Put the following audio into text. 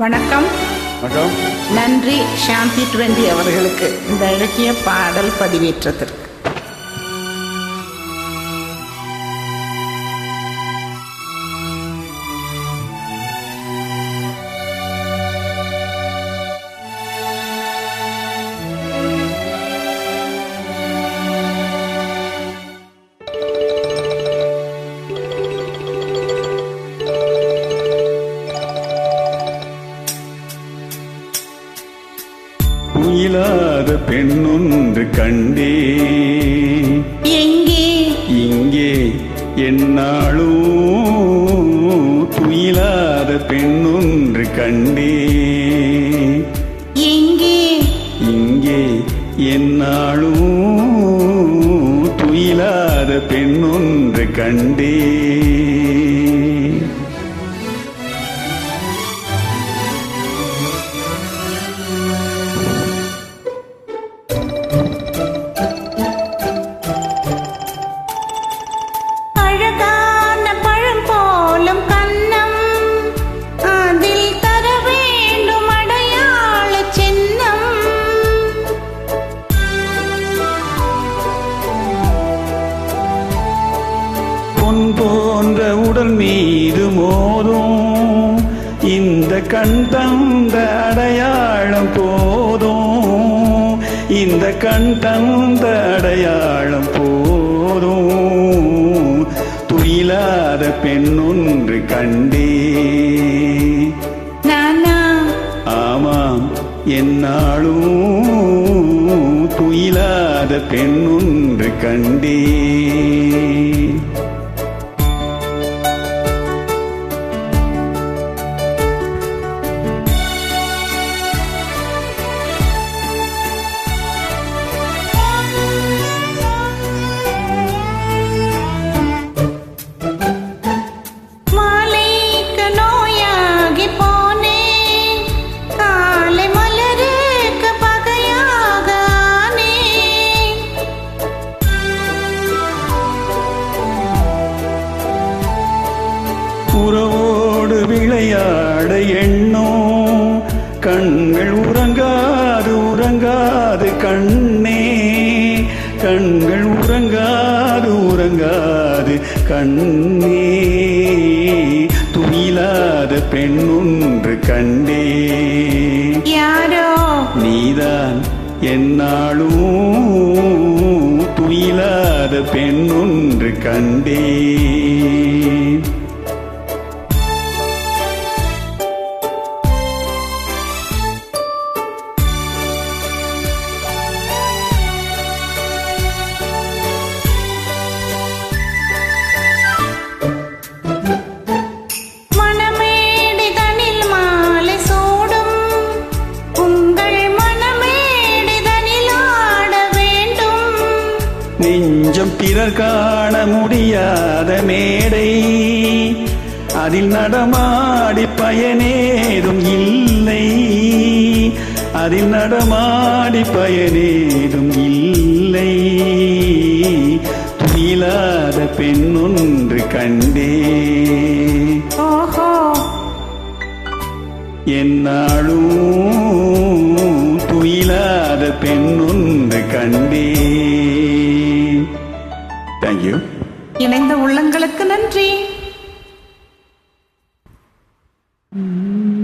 வணக்கம். வணக்கம். நன்றி சாந்தி 20 அவர்களுக்கு இந்த அழகிய பாடல் பதிவேற்றத்திற்கு. துயிலாத பெண்ணொன்று கண்டே, எங்கே இங்கே என்னாலும் துயிலாத பெண்ணொன்று கண்டே, எங்கே இங்கே என்னாலும் துயிலாத பெண்ணொன்று கண்டே. அழகான பழம் போலும் கன்னம், அதில் தர வேண்டும் அடையாள சின்னம். பொன் போன்ற உடல் மீது மோதும் இந்த கண் தந்த அடையாளம் போதும், இந்த கண் தந்த அடையாளம் போதும். துயிலாத பெண்ணொன்று கண்டே, நானா ஆமாம் என்னாலும் துயிலாத பெண்ணொன்று கண்டே. மாலைக்கு நோயாகி போனேன், காலை மலருக்கு பகையாக ஆனேன். உறவோடு விளையாட எண்ணம், கண்கள் உறங்காது உறங்காது கண்ணே, கண்கள் உறங்காது உறங்காது கண்ணே. துயிலாத பெண்ணொன்று கண்டே, யாரோ நீதான் என்னாலும் துயிலாத பெண்ணொன்று கண்டே. மணமேடை தனில் மாலை சூடும், உங்கள் மணமேடை தனில் ஆட வேண்டும். நெஞ்சம் பிறர் காண முடியாத மேடை, அதில் நடமாடி பயனேதும் இல்லை, அதில் நடமாடி பயனேதும் இல்லை. துயிலாத பெண்ணொன்று கண்டே, ஓஹோ என்னாலும் துயிலாத பெண்ணொன்று கண்டே. தேங்க்யூ. இணைந்த உள்ள